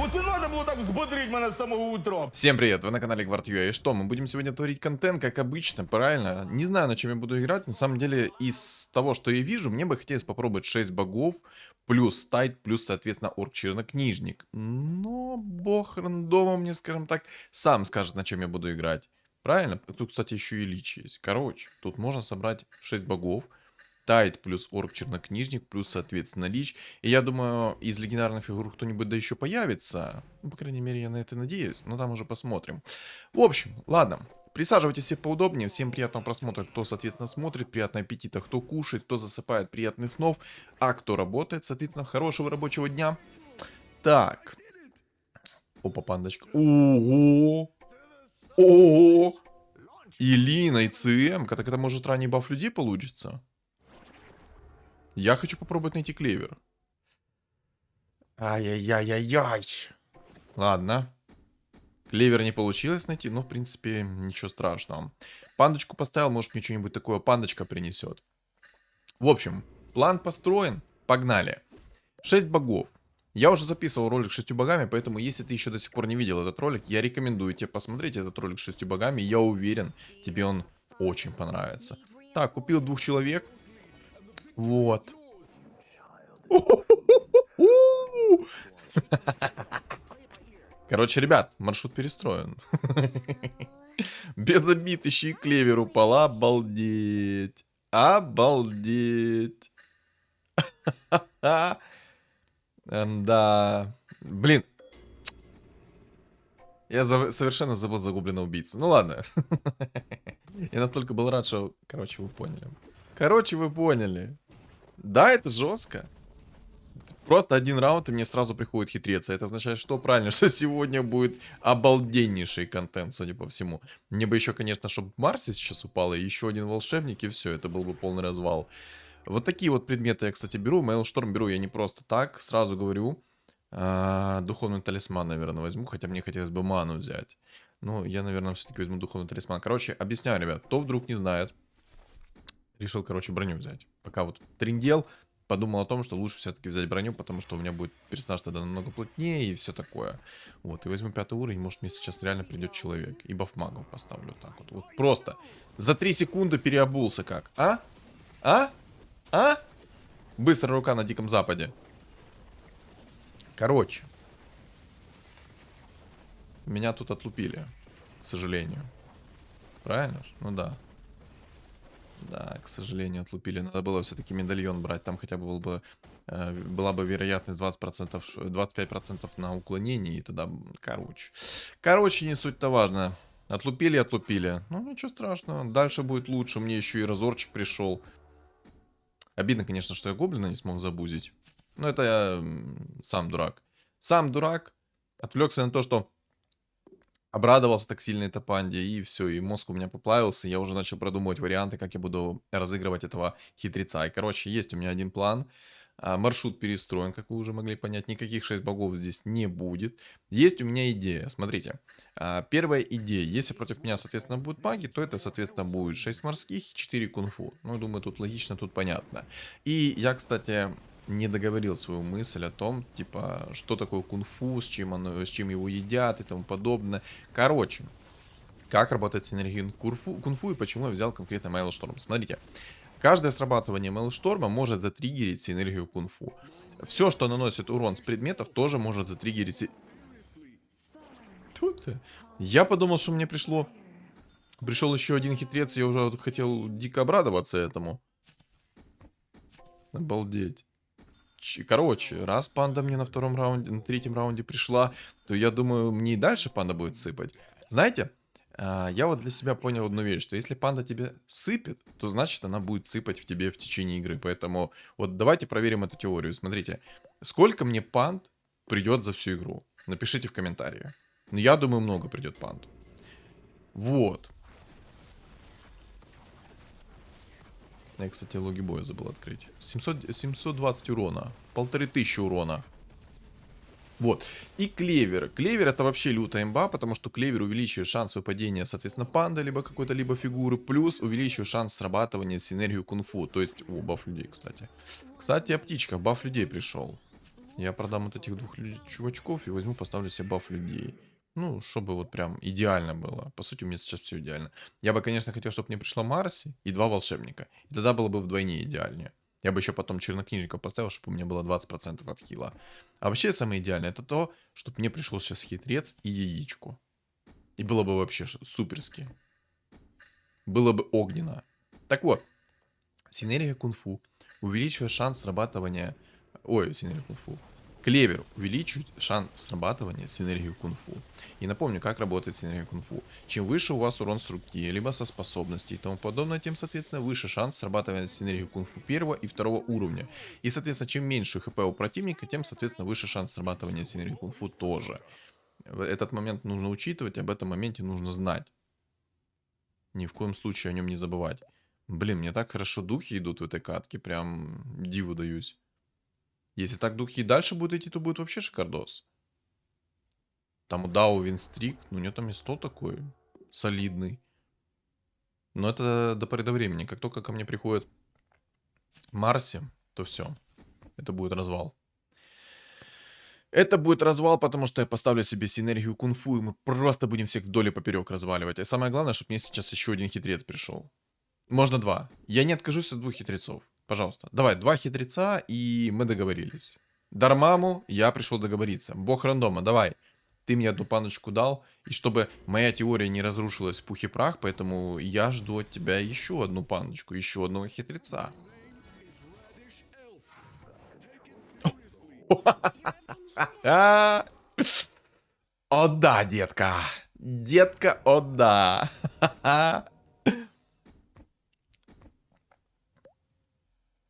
Оце надо було так взбодрить мене з самого утра. Всем привет, вы на канале Гвард.ua. И что, мы будем сегодня творить контент, как обычно, правильно? Не знаю, на чем я буду играть. На самом деле, из того, что я вижу, мне бы хотелось попробовать 6 богов, плюс тайт, плюс, соответственно, орк-чернокнижник. Но бог рандома мне, скажем так, сам скажет, на чем я буду играть. Правильно? Тут, кстати, еще и лич есть. Короче, тут можно собрать 6 богов. Тайт плюс орк-чернокнижник, плюс, соответственно, лич. И я думаю, из легендарных фигур кто-нибудь да еще появится. Ну, по крайней мере, я на это надеюсь. Но там уже посмотрим. В общем, ладно. Присаживайтесь все поудобнее. Всем приятного просмотра, кто, соответственно, смотрит. Приятного аппетита, кто кушает, кто засыпает, приятных снов. А кто работает, соответственно, хорошего рабочего дня. Так. Опа, пандочка. Ого! Ого! Илина и ЦМ. Так это может ранний баф людей получится? Я хочу попробовать найти клевер. Ай-яй-яй-яй-яй. Ладно. Клевер не получилось найти, но, в принципе, ничего страшного. Пандочку поставил, может, мне что-нибудь такое пандочка принесет. В общем, план построен. Погнали. 6 богов. Я уже записывал ролик с 6 богами, поэтому, если ты еще до сих пор не видел этот ролик, я рекомендую тебе посмотреть этот ролик с 6 богами. Я уверен, тебе он очень понравится. Так, купил 2 человек. Вот. Короче, ребят, маршрут перестроен. Без обид, еще и клевер упал. Обалдеть. Обалдеть. Да. Блин. Я совершенно забыл загубленного убийцу. Ну ладно. Я настолько был рад, что... Короче, вы поняли. Короче, вы поняли. Да, это жестко. Просто один раунд, и мне сразу приходит хитрец. Это означает, что правильно, что сегодня будет обалденнейший контент, судя по всему. Мне бы еще, конечно, чтобы Марси сейчас упала, и еще один волшебник, и все, это был бы полный развал. Вот такие вот предметы я, кстати, беру. Мейлшторм беру я не просто так, сразу говорю. Духовный талисман, наверное, возьму, хотя мне хотелось бы ману взять. Но я, наверное, все-таки возьму духовный талисман. Короче, объясняю, ребят, кто вдруг не знает. Решил, короче, броню взять. Пока вот триндел. Подумал о том, что лучше все-таки взять броню, потому что у меня будет персонаж тогда намного плотнее и все такое. Вот, и возьму 5 уровень, может мне сейчас реально придет человек. И бафмагов поставлю так вот. Вот просто за 3 секунды переобулся как. А? А? А? Быстрая рука на Диком Западе. Короче. Меня тут отлупили, к сожалению. Правильно? Ну да. Да, к сожалению, отлупили. Надо было все-таки медальон брать. Там хотя бы была бы вероятность 20%, 25% на уклонение. И тогда, короче, не суть-то важно. Отлупили, отлупили. Ну, ничего страшного. Дальше будет лучше. Мне еще и разорчик пришел. Обидно, конечно, что я гоблина не смог забузить. Но это я сам дурак. Сам дурак. Отвлекся на то, что... Обрадовался так сильно этой панде, и все, и мозг у меня поплавился, я уже начал продумывать варианты, как я буду разыгрывать этого хитреца. И, короче, есть у меня один план. Маршрут перестроен, как вы уже могли понять, никаких 6 богов здесь не будет. Есть у меня идея, смотрите. Первая идея, если против меня, соответственно, будут маги, то это, соответственно, будет 6 морских и 4 кунг-фу. Ну, думаю, тут логично, тут понятно. И я, кстати... не договорил свою мысль о том, типа, что такое кунг-фу, с чем его едят и тому подобное. Короче, как работает синергия кунг-фу и почему я взял конкретно Мейлшторм. Смотрите, каждое срабатывание Мейлшторма может затриггерить синергию кунг-фу. Все, что наносит урон с предметов, тоже может затриггерить... Я подумал, что мне пришел еще один хитрец, я уже хотел дико обрадоваться этому. Обалдеть. Короче, раз панда мне на втором раунде, на третьем раунде пришла, то я думаю, мне и дальше панда будет сыпать. Знаете, я вот для себя понял одну вещь, что если панда тебе сыпет, то значит она будет сыпать в тебе в течение игры. Поэтому вот давайте проверим эту теорию. Смотрите, сколько мне панд придет за всю игру? Напишите в комментариях. Но я думаю, много придет панд. Вот. Я, кстати, логи боя забыл открыть. 720 урона. 1500 урона. Вот. И клевер. Клевер это вообще лютая имба, потому что клевер увеличивает шанс выпадения, соответственно, панды, либо какой-то, либо фигуры, плюс увеличивает шанс срабатывания синергию кунг-фу. То есть, о, баф людей, кстати. Кстати, о птичках. Баф людей пришел. Я продам вот этих двух чувачков и возьму, поставлю себе баф людей. Ну, чтобы вот прям идеально было. По сути, у меня сейчас все идеально. Я бы, конечно, хотел, чтобы мне пришло Марси и 2 волшебника. И тогда было бы вдвойне идеальнее. Я бы еще потом чернокнижников поставил, чтобы у меня было 20% от хила. А вообще самое идеальное это то, чтобы мне пришел сейчас хитрец и яичко. И было бы вообще суперски. Было бы огненно. Так вот, синергия кунг-фу увеличивает шанс срабатывания... Ой, синергия кунг-фу. Клевер увеличивает шанс срабатывания синергии кунг-фу. И напомню, как работает синергия кунг-фу. Чем выше у вас урон с руки, либо со способностей и тому подобное, тем, соответственно, выше шанс срабатывания синергии кунг-фу первого и второго уровня. И, соответственно, чем меньше хп у противника, тем, соответственно, выше шанс срабатывания синергии кунг-фу тоже. Этот момент нужно учитывать, об этом моменте нужно знать. Ни в коем случае о нем не забывать. Блин, мне так хорошо духи идут в этой катке, прям диву даюсь. Если так духи и дальше будут идти, то будет вообще шикардос. Там у Дау винстрик, ну у него там и 100 такой, солидный. Но это до поры до времени. Как только ко мне приходит Марси, то все. Это будет развал. Это будет развал, потому что я поставлю себе синергию кунг-фу, и мы просто будем всех вдоль и поперек разваливать. И самое главное, чтобы мне сейчас еще один хитрец пришел. Можно 2. Я не откажусь от 2 хитрецов. Пожалуйста. Давай, 2 хитреца, и мы договорились. Дармаму я пришел договориться. Бог рандома, давай. Ты мне одну паночку дал, и чтобы моя теория не разрушилась в пух и прах, поэтому я жду от тебя еще одну паночку, еще одного хитреца. О да, детка. Детка, о да.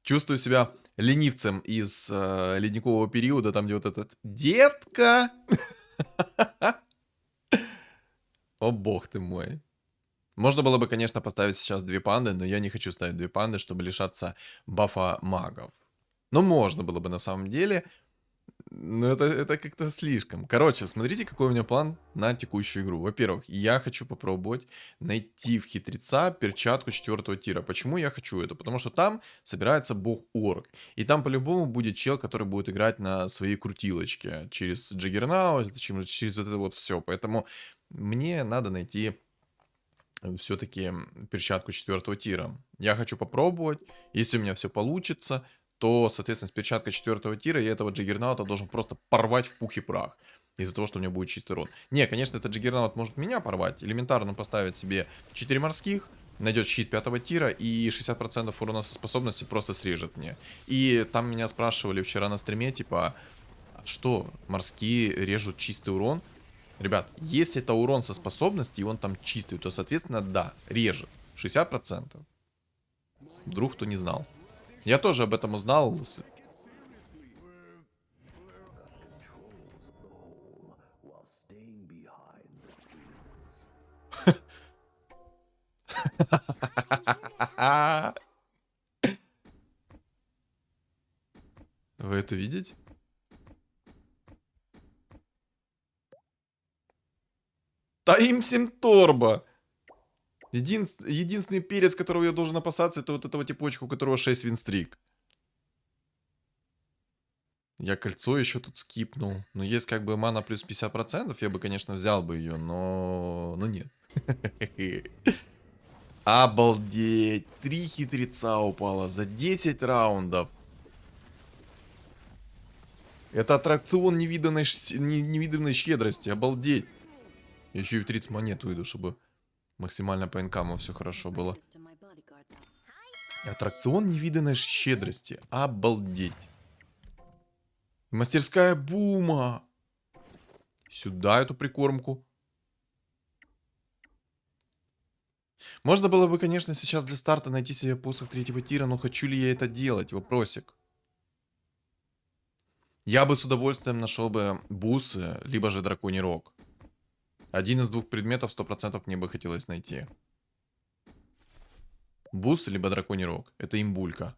Чувствую себя ленивцем из ледникового периода, там где вот этот детка. О бог ты мой. Можно было бы, конечно, поставить сейчас 2 панды, но я не хочу ставить 2 панды, чтобы лишаться бафа магов. Но можно было бы на самом деле. Но это как-то слишком. Короче, смотрите, какой у меня план на текущую игру. Во-первых, я хочу попробовать найти в хитреца перчатку 4-го тира. Почему я хочу это? Потому что там собирается бог-орк. И там по-любому будет чел, который будет играть на своей крутилочке. Через Джаггернаут, через вот это вот все. Поэтому мне надо найти все-таки перчатку 4-го тира. Я хочу попробовать. Если у меня все получится, то, соответственно, с перчаткой 4-го тира я этого Джаггернаута должен просто порвать в пух и прах. Из-за того, что у меня будет чистый урон. Не, конечно, этот Джаггернаут может меня порвать. Элементарно поставить себе 4 морских, найдет щит 5-го тира и 60% урона со способности просто срежет мне. И там меня спрашивали вчера на стриме, типа, что, морские режут чистый урон? Ребят, если это урон со способности, и он там чистый, то, соответственно, да, режет. 60%. Вдруг кто не знал. Я тоже об этом узнал. Вы это видите? Таимсим Торбо. Единственный перец, которого я должен опасаться, это вот этого типочка, у которого 6 винстрик. Я кольцо еще тут скипнул. Но есть как бы мана плюс 50%, я бы, конечно, взял бы ее, но нет. Обалдеть. 3 хитреца упало за 10 раундов. Это аттракцион невиданной щедрости. Обалдеть. Я еще и в 30 монет уйду, чтобы максимально по инкаму все хорошо было. Аттракцион невиданной щедрости. Обалдеть. Мастерская бума. Сюда эту прикормку. Можно было бы, конечно, сейчас для старта найти себе посох 3-го тира, но хочу ли я это делать? Вопросик. Я бы с удовольствием нашел бы бусы, либо же драконий рог. Один из 2 предметов 100% мне бы хотелось найти. Бусы, либо драконий рог. Это имбулька.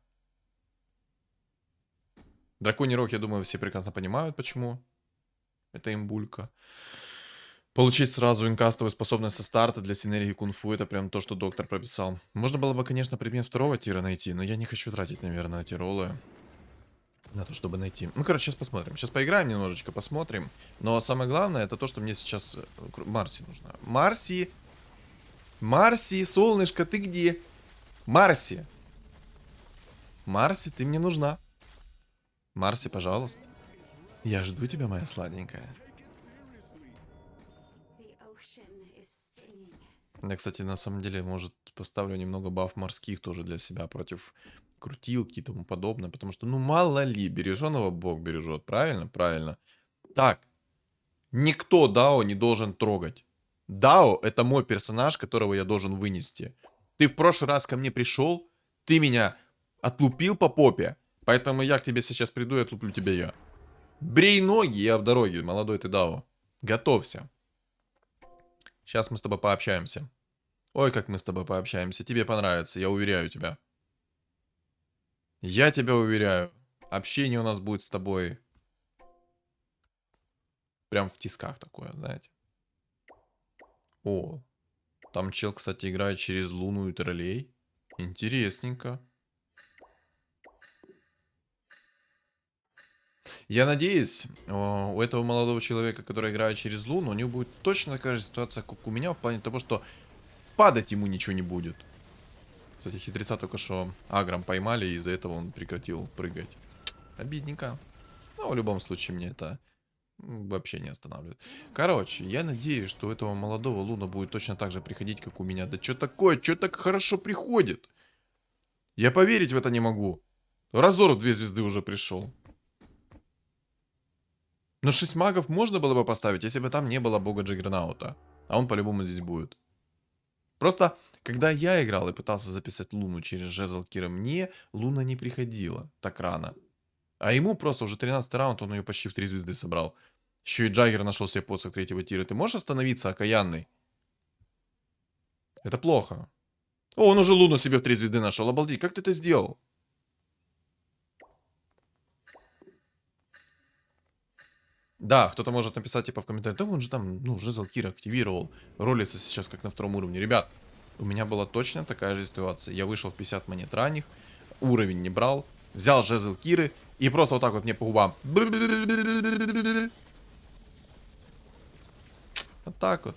Драконий рог, я думаю, все прекрасно понимают, почему. Это имбулька. Получить сразу инкастовую способность со старта для синергии кунг-фу. Это прям то, что доктор прописал. Можно было бы, конечно, предмет 2-го тира найти, но я не хочу тратить, наверное, эти роллы. На то, чтобы найти. Ну, короче, сейчас посмотрим. Сейчас поиграем немножечко, посмотрим. Но самое главное, это то, что мне сейчас... Марси нужна. Марси! Марси, солнышко, ты где? Марси! Марси, ты мне нужна. Марси, пожалуйста. Я жду тебя, моя сладенькая. Я, кстати, на самом деле, может, поставлю немного баф морских тоже для себя против крутилки и тому подобное. Потому что, ну, мало ли, береженого Бог бережет. Правильно? Правильно. Так, никто Дао не должен трогать. Дао — это мой персонаж, которого я должен вынести. Ты в прошлый раз ко мне пришел, ты меня отлупил по попе, поэтому я к тебе сейчас приду и отлуплю тебя я. Брей ноги, я в дороге, молодой ты Дао. Готовься. Сейчас мы с тобой пообщаемся. Ой, как мы с тобой пообщаемся. Тебе понравится, я уверяю тебя. Я тебя уверяю. Общение у нас будет с тобой прям в тисках такое, знаете. О, там чел, кстати, играет через Луну и троллей. Интересненько. Я надеюсь, у этого молодого человека, который играет через Луну, у него будет точно такая же ситуация, как у меня, в плане того, что падать ему ничего не будет. Кстати, хитреца только что агром поймали, и из-за этого он прекратил прыгать. Обидненько. Но в любом случае мне это вообще не останавливает. Короче, я надеюсь, что у этого молодого Луна будет точно так же приходить, как у меня. Да что такое? Что так хорошо приходит? Я поверить в это не могу. Разор в 2 звезды уже пришел. Но 6 магов можно было бы поставить, если бы там не было бога Джаггернаута. А он по-любому здесь будет. Просто, когда я играл и пытался записать Луну через жезл Кира, мне Луна не приходила так рано. А ему просто уже 13 раунд, он ее почти в 3 звезды собрал. Еще и Джаггер нашел себе посох 3-го тира. Ты можешь остановиться, окаянный? Это плохо. О, он уже Луну себе в 3 звезды нашел. Обалдеть, как ты это сделал? Да, кто-то может написать типа в комментариях, да он же там, ну, жезл Кира активировал. Ролится сейчас как на 2-м уровне. Ребят, у меня была точно такая же ситуация. Я вышел в 50 монет ранних, уровень не брал, взял жезл Киры и просто вот так вот мне по губам. Вот так вот.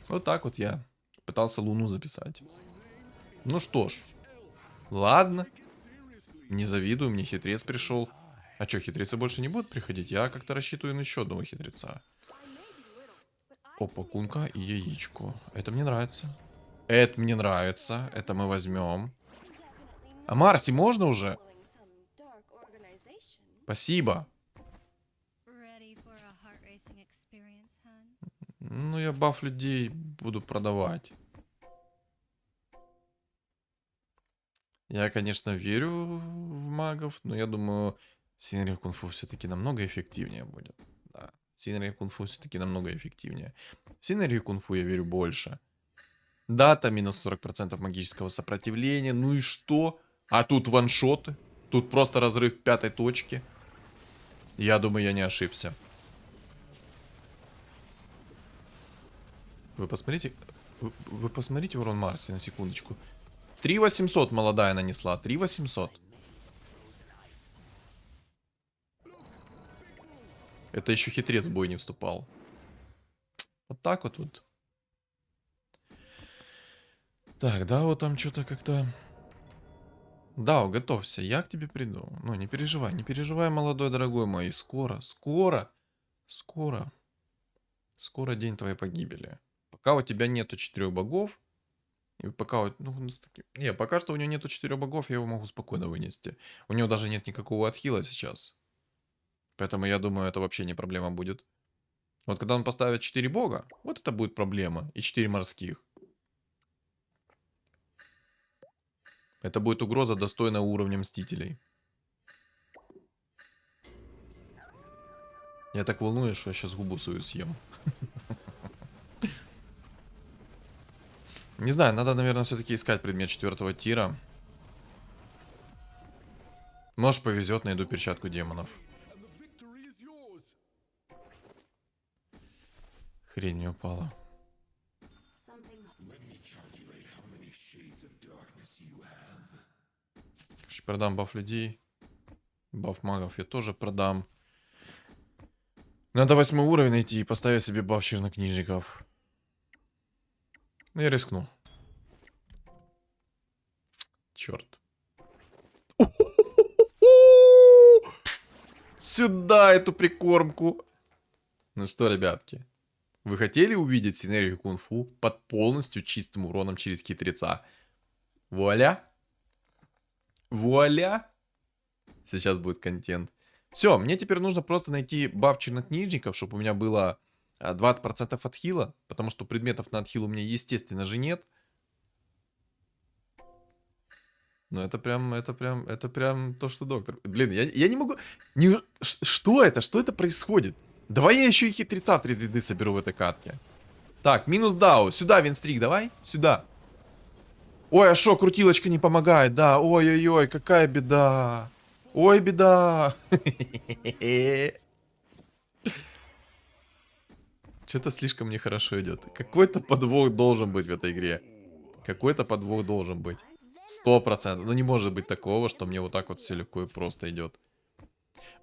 Вот так вот я пытался Луну записать. Ну что ж, ладно. Не завидую, мне хитрец пришел. А что, хитрецы больше не будут приходить? Я как-то рассчитываю на еще одного хитреца. Опа, кунка и яичко. Это мне нравится. Это мне нравится. Это мы возьмем. А Марси можно уже? Спасибо. Ну, я баф людей буду продавать. Я, конечно, верю в магов, но я думаю, Синергия Кунг-Фу все-таки намного эффективнее будет. Да, Синергия Кунг-Фу все-таки намного эффективнее. В Синергию Кунг-Фу я верю больше. Да, там минус 40% магического сопротивления. Ну и что? А тут ваншоты. Тут просто разрыв 5-й точки. Я думаю, я не ошибся. Вы посмотрите. Вы посмотрите урон Марси на секундочку. 3800 молодая нанесла. 3800. Это еще хитрец в бой не вступал. Вот так вот вот. Так, да, вот там что-то как-то... Да, готовься, я к тебе приду. Ну, не переживай, молодой дорогой мой. Скоро, скоро, скоро, скоро день твоей погибели. Пока у тебя нету 4 богов, и пока... Ну, не, пока что у него нету 4 богов, я его могу спокойно вынести. У него даже нет никакого отхила сейчас. Поэтому я думаю, это вообще не проблема будет. Вот когда он поставит 4 бога, вот это будет проблема. И 4 морских. Это будет угроза, достойная уровня Мстителей. Я так волнуюсь, что я сейчас губу свою съем. Не знаю, надо, наверное, все-таки искать предмет 4-го тира. Может, повезет, найду перчатку демонов. Хрень мне упала. продам баф людей. Баф магов я тоже продам. Надо 8 уровень найти и поставить себе баф чернокнижников. Ну, я рискну. Черт. Сюда эту прикормку. Ну что, ребятки. Вы хотели увидеть синергию кунг-фу под полностью чистым уроном через хитреца? Вуаля. Вуаля. Сейчас будет контент. Все, мне теперь нужно просто найти баф чернокнижников, чтобы у меня было 20% от хила. Потому что предметов на отхил у меня, естественно же, нет. Ну, это прям то, что доктор. Блин, я не могу... Что это? Что это происходит? Давай я еще и хитреца в 3 звезды соберу в этой катке. Так, минус дау. Сюда, винстрик, давай. Сюда. Ой, а шо, крутилочка не помогает, да. Ой-ой-ой, какая беда. Ой, беда. Что-то слишком нехорошо идет. Какой-то подвох должен быть в этой игре. Какой-то подвох должен быть. 100%. Ну не может быть такого, что мне вот так вот все легко и просто идет.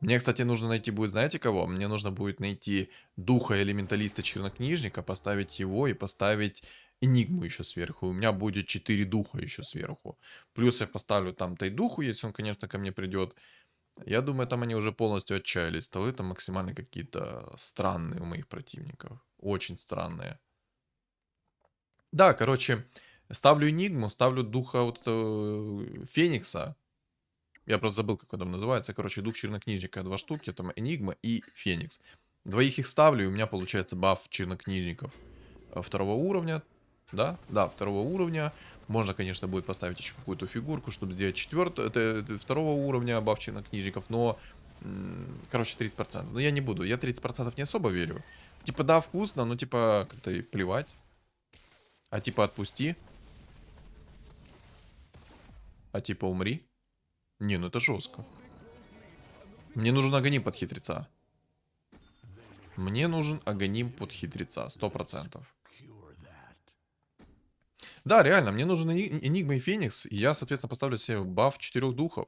Мне, кстати, нужно найти будет, знаете кого? Мне нужно будет найти духа элементалиста чернокнижника, поставить его и поставить энигму еще сверху. У меня будет 4 духа еще сверху. Плюс я поставлю там тайдуху, если он, конечно, ко мне придет. Я думаю, там они уже полностью отчаялись. Столы там максимально какие-то странные у моих противников. Очень странные. Да, короче, ставлю энигму, ставлю духа вот Феникса. Я просто забыл, как он там называется. Короче, дух чернокнижника 2 штуки. Там энигма и Феникс. Двоих их ставлю, и у меня получается баф чернокнижников 2 уровня. Да? Да, 2 уровня. Можно, конечно, будет поставить еще какую-то фигурку, чтобы сделать 2 уровня баф чернокнижников. Но, короче, 30%. Но я не буду. Я 30% не особо верю. Типа, да, вкусно, но типа, как-то и плевать. А типа, отпусти. А типа, умри. Не, ну это жестко. Мне нужен агоним под хитреца. Мне нужен агоним под хитреца. 100%. Да, реально, мне нужен Энигма и Феникс. И я, соответственно, поставлю себе баф 4 духов.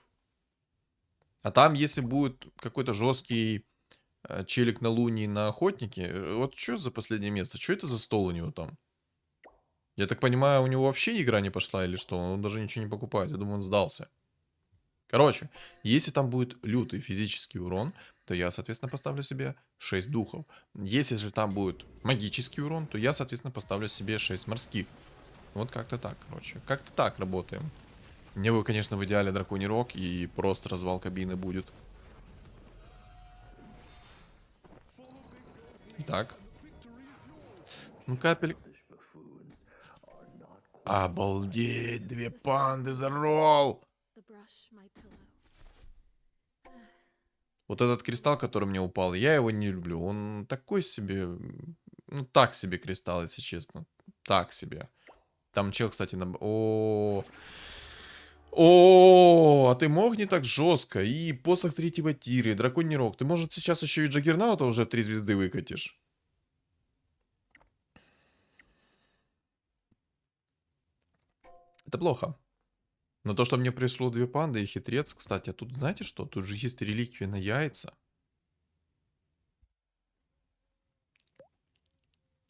А там, если будет какой-то жесткий челик на луне на охотнике. Вот что за последнее место? Что это за стол у него там? Я так понимаю, у него вообще игра не пошла или что? Он даже ничего не покупает. Я думаю, он сдался. Короче, если там будет лютый физический урон, то я, соответственно, поставлю себе 6 духов. Если же там будет магический урон, то я, соответственно, поставлю себе 6 морских. Вот как-то так, короче. Как-то так работаем. Мне бы, конечно, в идеале драконий рог и просто развал кабины будет. Итак. Ну, капель. Обалдеть, 2 панды за ролл. Вот этот кристалл, который мне упал, я его не люблю. Он такой себе... Ну, так себе кристалл, если честно. Так себе. Там чел, кстати, на... О, а ты мог не так жестко? И посох 3-го тира, и драконий рог. Ты, может, сейчас еще и Джаггернаута уже 3 звезды выкатишь? Это плохо. Но то, что мне пришло 2 панды и хитрец, кстати, а тут знаете что? Тут же есть реликвия на яйца.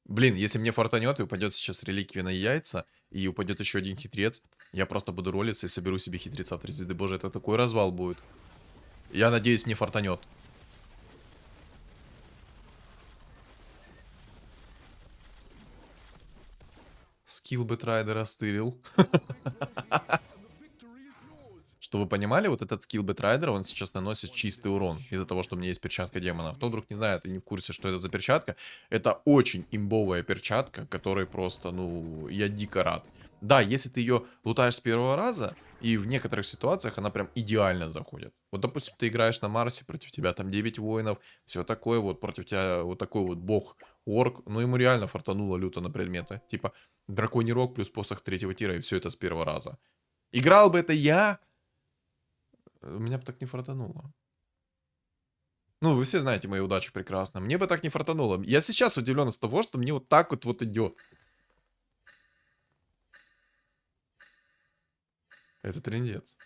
Блин, если мне фартанет и упадет сейчас реликвия на яйца, и упадет еще один хитрец, я просто буду ролиться и соберу себе хитреца в 3 звезды. Боже, это такой развал будет. Я надеюсь, мне фартанет. Скилл Бэтрайдера стырил. Что вы понимали, вот этот скилл Бэтрайдера, он сейчас наносит чистый урон. Из-за того, что у меня есть перчатка демона. Кто вдруг не знает и не в курсе, что это за перчатка, это очень имбовая перчатка, которой просто, ну, я дико рад. Да, если ты ее лутаешь с первого раза, и в некоторых ситуациях она прям идеально заходит. Вот, допустим, ты играешь на Марсе, против тебя там 9 воинов, все такое вот, против тебя вот такой вот бог-орк, ну, ему реально фартануло люто на предметы. Типа, драконий рог плюс посох 3-го тира, и все это с первого раза. Играл бы это я... Меня бы так не фартануло. Ну, вы все знаете мои удачи прекрасно. Мне бы так не фартануло. Я сейчас удивлен с того, что мне вот так вот идет. Это трындец.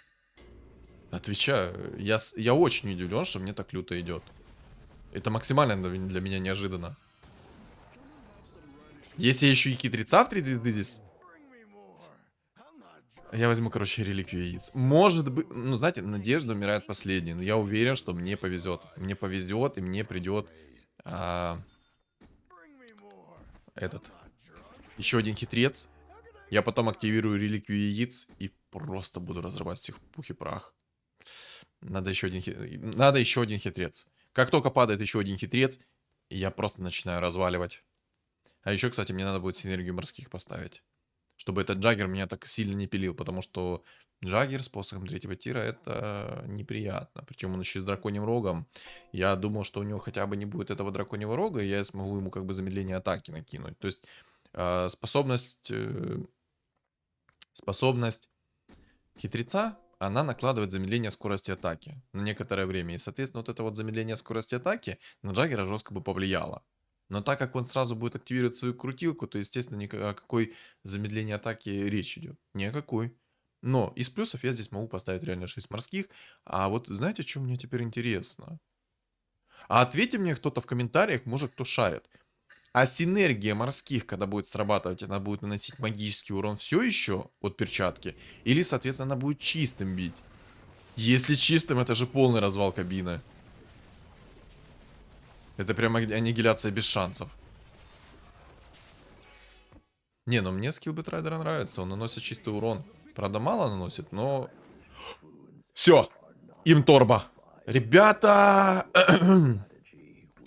Отвечаю, я очень удивлен, что мне так люто идет. Это максимально для меня неожиданно. Если еще и хитреца в 3 звезды здесь... Я возьму, короче, реликвию яиц. Может быть, ну, знаете, надежда умирает последней. Но я уверен, что мне повезет. Мне повезет, и мне придет этот. Еще один хитрец. Я потом активирую реликвию яиц и просто буду разрывать всех в пух и прах. Надо еще один хитрец. Как только падает еще один хитрец, я просто начинаю разваливать. А еще, кстати, мне надо будет синергию морских поставить. Чтобы этот Джаггер меня так сильно не пилил. Потому что Джаггер с посохом 3-го тира это неприятно. Причем он еще с драконьим рогом. Я думал, что у него хотя бы не будет этого драконьего рога, и я смогу ему как бы замедление атаки накинуть. То есть способность хитреца, она накладывает замедление скорости атаки на некоторое время. И, соответственно, вот это вот замедление скорости атаки на Джаггера жестко бы повлияло. Но так как он сразу будет активировать свою крутилку, то, естественно, ни о какой замедлении атаки речь идет. Ни о какой. Но из плюсов я здесь могу поставить реально 6 морских. А вот знаете, что мне теперь интересно? А ответьте мне кто-то в комментариях, может кто шарит. А синергия морских, когда будет срабатывать, она будет наносить магический урон все еще от перчатки? Или, соответственно, она будет чистым бить? Если чистым, это же полный развал кабины. Это прям аннигиляция без шансов. Не, ну мне скилл Бэтрайдера нравится, он наносит чистый урон. Правда, мало наносит, но... Все! Им торба! Ребята!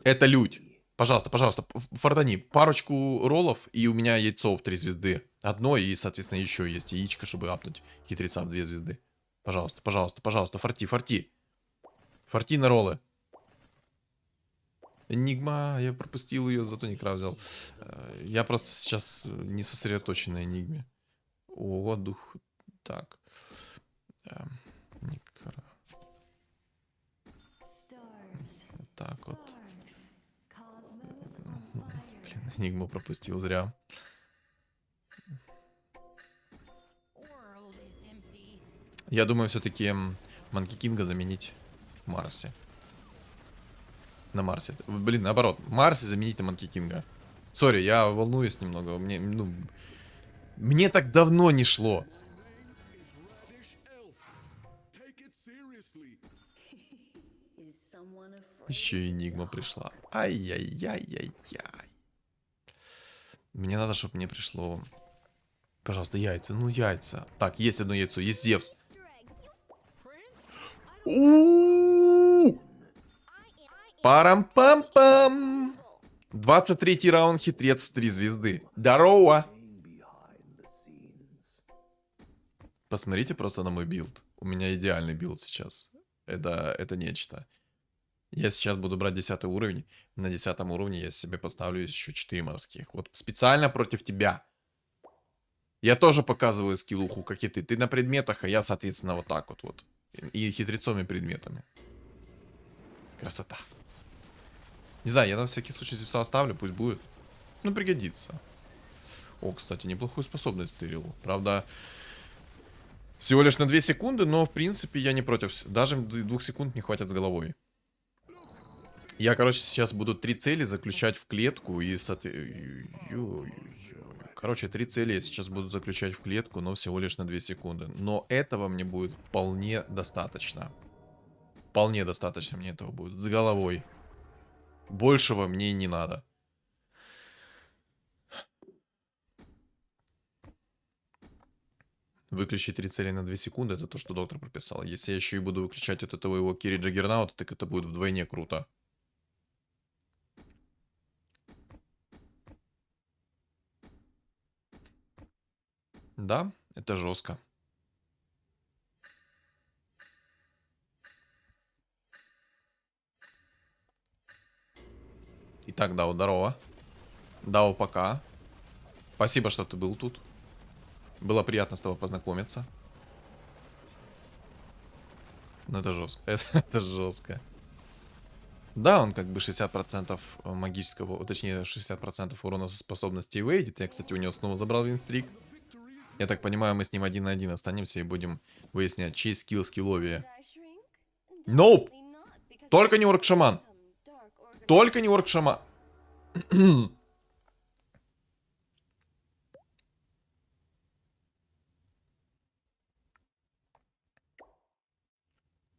Это лють. Пожалуйста, пожалуйста, фартани. Парочку роллов, и у меня яйцо в 3 звезды. Одно, и, соответственно, еще есть яичко, чтобы апнуть хитреца в 2 звезды. Пожалуйста, пожалуйста, пожалуйста, фарти, фарти. Фарти на роллы. Энигма, я пропустил ее, зато не взял. Я просто сейчас не сосредоточен на Энигме. О, дух. Так. Никара. Так вот. Блин, Энигму пропустил зря. Я думаю, все-таки Манки Кинга заменить Марси. На Марсе. Блин, наоборот. Марси заменить на Манки Кинга. Сори, я волнуюсь немного. Мне так давно не шло. Еще и Энигма пришла. Ай-яй-яй-яй-яй. Мне надо, чтобы мне пришло... Пожалуйста, яйца. Ну, яйца. Так, есть одно яйцо. Есть Зевс. Парам-пам-пам. 23-й раунд, хитрец в 3 звезды. Здорово. Посмотрите просто на мой билд. У меня идеальный билд сейчас. Это нечто. Я сейчас буду брать 10 уровень. На 10 уровне я себе поставлю еще 4 морских. Вот специально против тебя. Я тоже показываю скиллуху, как и ты. Ты на предметах, а я, соответственно, вот так вот. И хитрецом, и предметами. Красота. Не знаю, я на всякий случай Зевса оставлю, пусть будет. Ну, пригодится. О, кстати, неплохую способность стырил. Правда, всего лишь на 2 секунды, но, в принципе, я не против. Даже 2 секунд не хватит с головой. Я, короче, сейчас буду 3 цели заключать в клетку и... Короче, 3 цели я сейчас буду заключать в клетку, но всего лишь на 2 секунды. Но этого мне будет вполне достаточно. Вполне достаточно мне этого будет. С головой. Большего мне и не надо. Выключить 3 цели на 2 секунды, это то, что доктор прописал. Если я еще и буду выключать от этого его Кири Джаггернаута, так это будет вдвойне круто. Да, это жестко. Итак, Дао, здорово. Дао, пока. Спасибо, что ты был тут. Было приятно с тобой познакомиться. Ну, это жестко. Это жестко. Да, он как бы 60% магического, точнее 60% урона со способностей вейдит. Я, кстати, у него снова забрал винстрик. Я так понимаю, мы с ним 1 на 1 останемся и будем выяснять, чей скилл скилловее. Ноуп. Только не орк-шаман. Только не орк-шаман.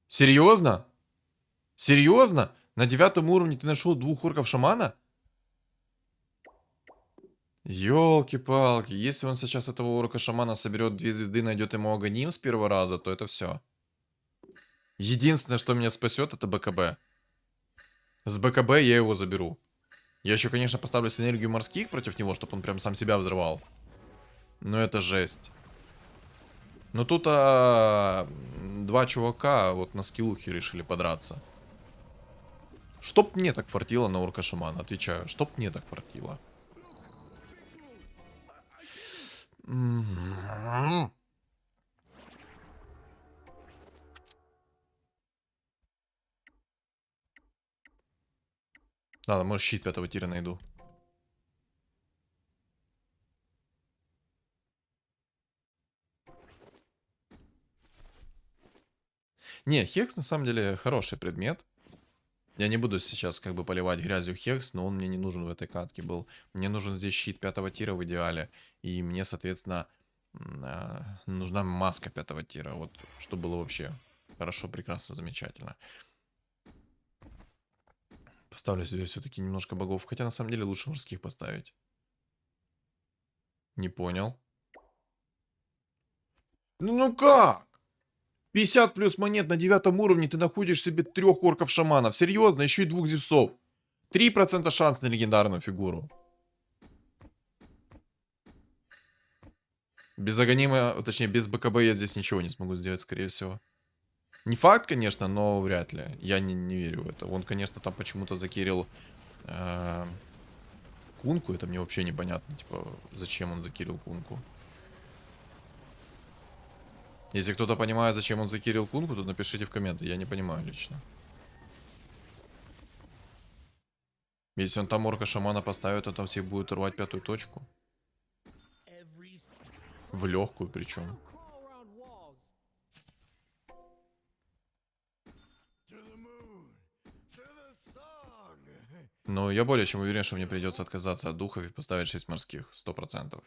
Серьезно? Серьезно? На 9 уровне ты нашел 2 орков-шамана? Ёлки-палки, если он сейчас этого орка-шамана соберет 2 звезды, найдет ему Аганим с первого раза, то это все. Единственное, что меня спасет, это БКБ. С БКБ я его заберу. Я еще, конечно, поставлю синергию морских против него, чтобы он прям сам себя взрывал. Но это жесть. Но тут 2 чувака вот на скиллухе решили подраться. Чтоб мне так фартило на орка-шамана, отвечаю. Чтоб мне так фартило. Ладно, может щит 5-го тира найду. Не, Хекс на самом деле хороший предмет. Я не буду сейчас как бы поливать грязью Хекс, но он мне не нужен в этой катке был. Мне нужен здесь щит 5-го тира в идеале. И мне, соответственно, нужна маска 5-го тира. Вот, что было вообще хорошо, прекрасно, замечательно. Поставлю себе все-таки немножко богов. Хотя на самом деле лучше морских поставить. Не понял. Ну как? 50 плюс монет на 9 уровне ты находишь себе 3 орков-шаманов. Серьезно, еще и 2 зевсов. 3% шанс на легендарную фигуру. Без Аганима, точнее без БКБ я здесь ничего не смогу сделать, скорее всего. Не факт, конечно, но вряд ли. Я не верю в это. Он, конечно, там почему-то закирил Кунку. Это мне вообще непонятно. Типа, зачем он закирил Кунку. Если кто-то понимает, зачем он закирил Кунку, то напишите в комменты. Я не понимаю лично. Если он там орка-шамана поставит, то там всех будет рвать 5-ю точку. В легкую причем. Но я более чем уверен, что мне придется отказаться от духов и поставить 6 морских. 100%.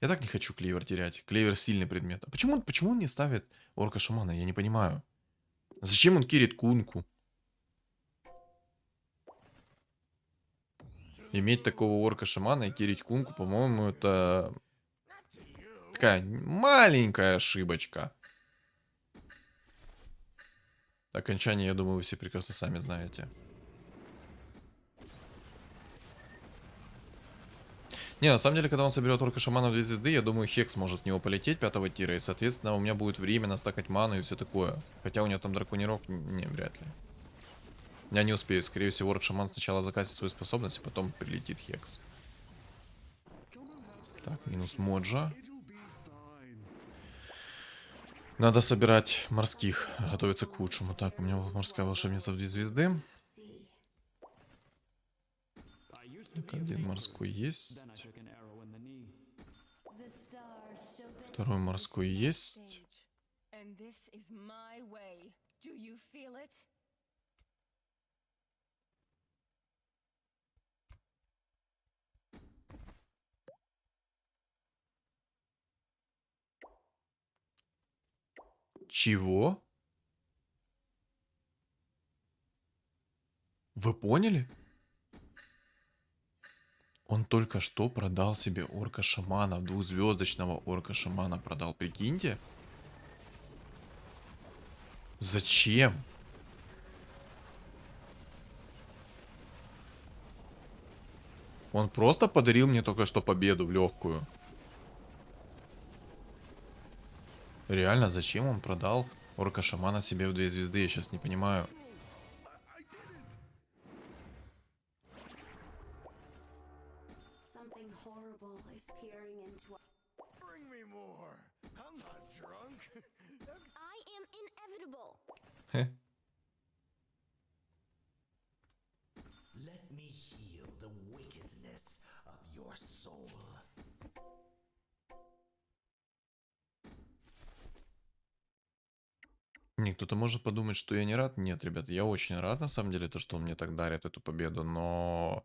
Я так не хочу Кливер терять. Кливер сильный предмет. А почему он не ставит орка-шамана? Я не понимаю. Зачем он кирит Кунку? Иметь такого орка-шамана и кирить Кунку, по-моему, это такая маленькая ошибочка. Окончание, я думаю, вы все прекрасно сами знаете. Не, на самом деле, когда он соберет орка-шамана в 2 звезды, я думаю, Хекс может в него полететь 5-го тира, и, соответственно, у меня будет время настакать ману и все такое. Хотя у него там драконирок, не, вряд ли. Я не успею, скорее всего, орк-шаман сначала закасит свою способность, а потом прилетит Хекс. Так, минус Моджа. Надо собирать морских, готовиться к худшему. Так, у меня морская волшебница в 2 звезды. Так, 1 морской есть. 2 морской есть. Чего? Вы поняли? Он только что продал себе орка-шамана, 2-звездочного орка-шамана продал, прикиньте. Зачем? Он просто подарил мне только что победу в легкую. Реально, зачем он продал орка-шамана себе в 2 звезды? Я сейчас не понимаю. Хе. Не, кто-то может подумать, что я не рад. Нет, ребята, я очень рад, на самом деле, то, что он мне так дарит эту победу, но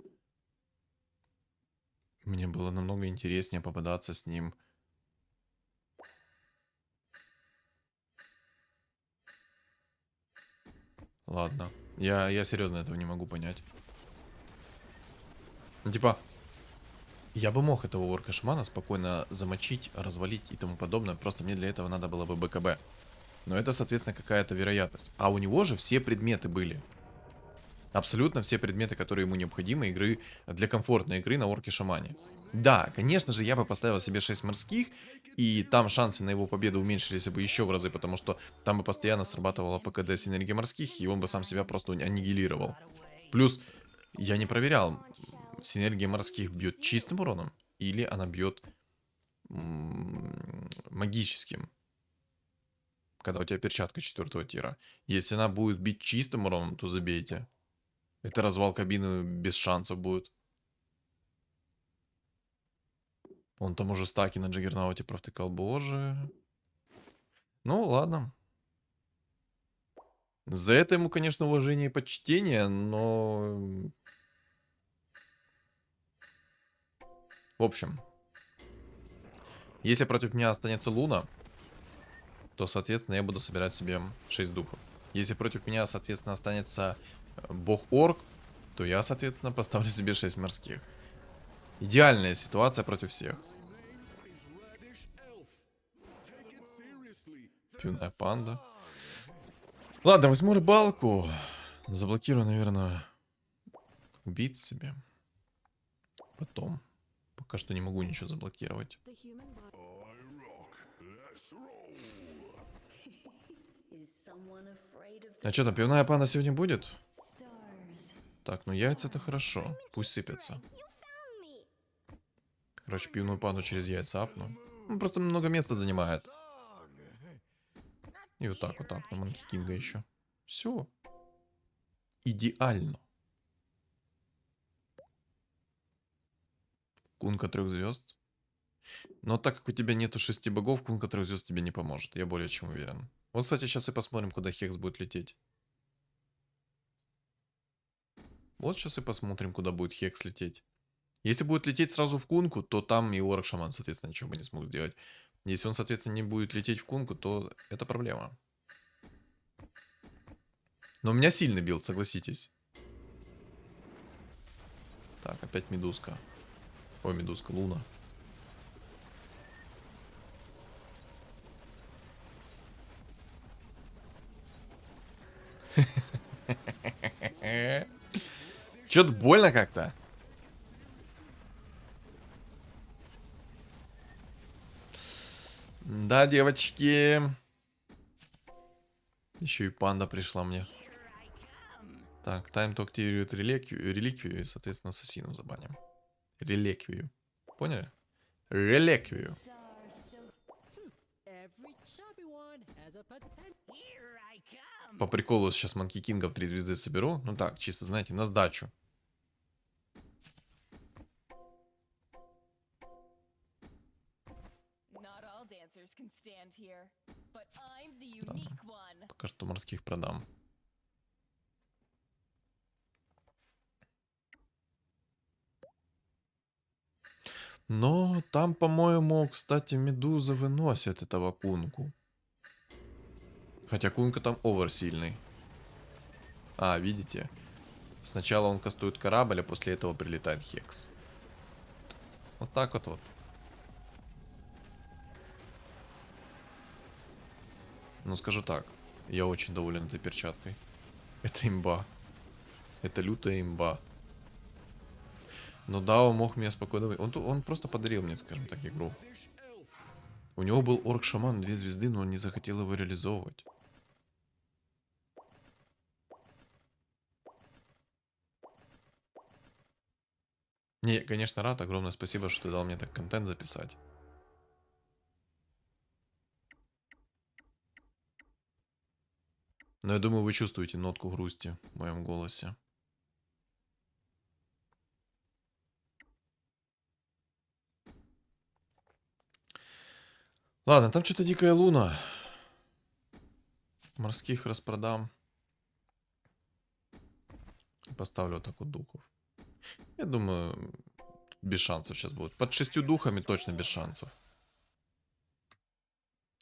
мне было намного интереснее попадаться с ним. Ладно. Я серьезно этого не могу понять. Ну, типа, я бы мог этого орка-шамана спокойно замочить, развалить и тому подобное. Просто мне для этого надо было бы БКБ. Но это, соответственно, какая-то вероятность. А у него же все предметы были. Абсолютно все предметы, которые ему необходимы игры для комфортной игры на орке-шамане. Да, конечно же, я бы поставил себе 6 морских, и там шансы на его победу уменьшились бы еще в разы, потому что там бы постоянно срабатывала ПКД синергии морских, и он бы сам себя просто аннигилировал. Плюс, я не проверял, синергия морских бьет чистым уроном, или она бьет магическим, когда у тебя перчатка 4 тира. Если она будет бить чистым уроном, то забейте. Это развал кабины без шансов будет. Он там уже стаки на Джаггернауте провтыкал, боже. Ну, ладно. За это ему, конечно, уважение и почтение, но... В общем. Если против меня останется Луна, то, соответственно, я буду собирать себе 6 духов. Если против меня, соответственно, останется бог-орк, то я, соответственно, поставлю себе 6 морских. Идеальная ситуация против всех. Пивная панда. Ладно, возьму рыбалку. Заблокирую, наверное, убить себе. Потом. Пока что не могу ничего заблокировать. А что там, пивная панда сегодня будет? Так, ну яйца это хорошо. Пусть сыпятся. Короче, пивную панду через яйца апну. Ну, просто много места занимает. И вот так вот апну Манки Кинга еще. Все. Идеально. Кунка 3 звезд. Но так как у тебя нету 6 богов, Кунка 3 звезд тебе не поможет. Я более чем уверен. Вот, кстати, сейчас и посмотрим, куда Хекс будет лететь. Вот сейчас и посмотрим, куда будет Хекс лететь. Если будет лететь сразу в Кунку, то там и Орк Шаман, соответственно, ничего бы не смог сделать. Если он, соответственно, не будет лететь в Кунку, то это проблема. Но у меня сильный билд, согласитесь. Так, опять Медузка. Ой, Медузка, Луна. Чё-то больно как-то. Да, девочки. Еще и панда пришла мне. Так, тайм то активирует реликвию и, соответственно, ассасинов забаним. Реликвию. Поняли? Реликвию. По приколу сейчас Манки Кинга в 3 звезды соберу. Ну так, чисто, знаете, на сдачу. Ладно. Пока что морских продам. Но там, по-моему, кстати, медузы выносят этого кунку. Хотя кунка там овер сильный. А, видите? Сначала он кастует корабль, а после этого прилетает Хекс. Вот так вот. Ну, скажу так. Я очень доволен этой перчаткой. Это имба. Это лютая имба. Но да, он мог меня спокойно... Он просто подарил мне, скажем так, игру. У него был орк-шаман 2 звезды, но он не захотел его реализовывать. Не, конечно, рад. Огромное спасибо, что ты дал мне так контент записать. Но я думаю, вы чувствуете нотку грусти в моем голосе. Ладно, там что-то дикая луна. Морских распродам. Поставлю вот так вот духов. Я думаю, без шансов сейчас будет. Под 6 духами точно без шансов.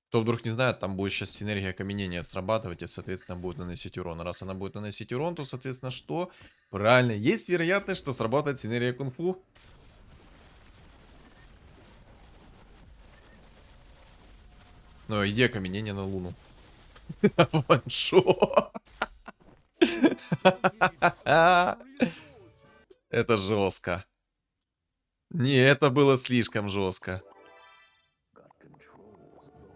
Кто вдруг не знает, там будет сейчас синергия окаменения срабатывать и, соответственно, будет наносить урон. Раз она будет наносить урон, то, соответственно, что? Правильно, есть вероятность, что сработает синергия кунг-фу. Ну, иди окаменение на луну. Ваншот. Это жестко. Не, это было слишком жестко. Got controls of the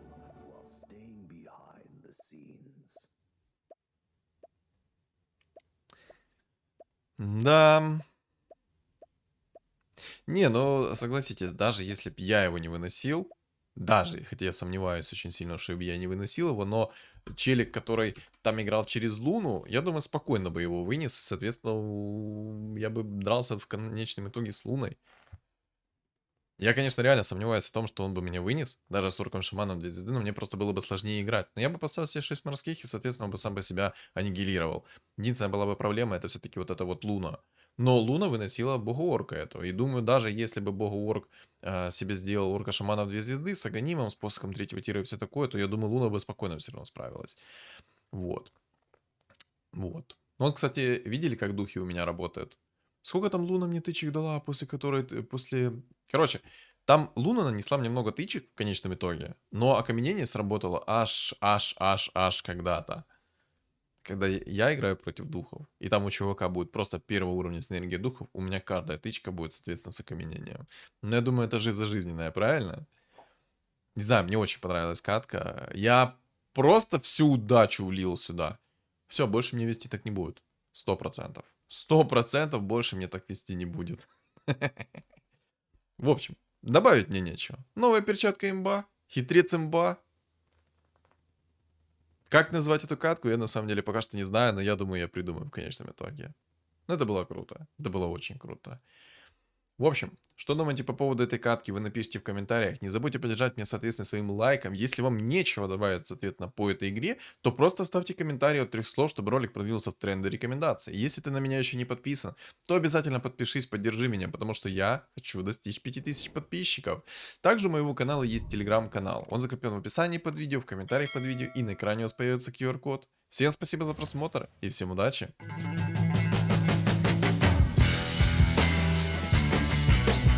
whole while staying behind the scenes. Да. Не, ну, согласитесь, даже если бы я его не выносил, даже, хотя я сомневаюсь очень сильно, что я не выносил его, но челик, который там играл через Луну, я думаю, спокойно бы его вынес, и, соответственно, я бы дрался в конечном итоге с Луной. Я, конечно, реально сомневаюсь в том, что он бы меня вынес, даже с орком шаманом 2 звезды, но мне просто было бы сложнее играть. Но я бы поставил себе 6 морских и, соответственно, бы сам бы себя аннигилировал. Единственная была бы проблема, это все-таки вот эта вот Луна. Но Луна выносила богу-орка эту. И думаю, даже если бы богу-орк себе сделал орка шамана в 2 звезды с аганимом, с посохом 3-го тира и все такое, то я думаю, Луна бы спокойно все равно справилась. Вот. Вот. Ну вот, кстати, видели, как духи у меня работают? Сколько там Луна мне тычек дала, после которой... После... Короче, там Луна нанесла мне много тычек в конечном итоге, но окаменение сработало аж когда-то. Когда я играю против духов, и там у чувака будет просто первого уровня синергия духов, у меня каждая тычка будет, соответственно, с окаменением. Но я думаю, это жизнь зажизненная, правильно? Не знаю, мне очень понравилась катка. Я просто всю удачу влил сюда. Все, больше мне вести так не будет. 100%. 100% больше мне так вести не будет. В общем, добавить мне нечего. Новая перчатка имба, хитрец имба. Как назвать эту катку, я на самом деле пока что не знаю, но я думаю, я придумаю в конечном итоге. Но это было круто. Это было очень круто. В общем, что думаете по поводу этой катки, вы напишите в комментариях. Не забудьте поддержать меня, соответственно, своим лайком. Если вам нечего добавить, соответственно, по этой игре, то просто оставьте комментарий от 3 слов, чтобы ролик продвинулся в тренды рекомендаций. Если ты на меня еще не подписан, то обязательно подпишись, поддержи меня, потому что я хочу достичь 5000 подписчиков. Также у моего канала есть телеграм-канал. Он закреплен в описании под видео, в комментариях под видео и на экране у вас появится QR-код. Всем спасибо за просмотр и всем удачи!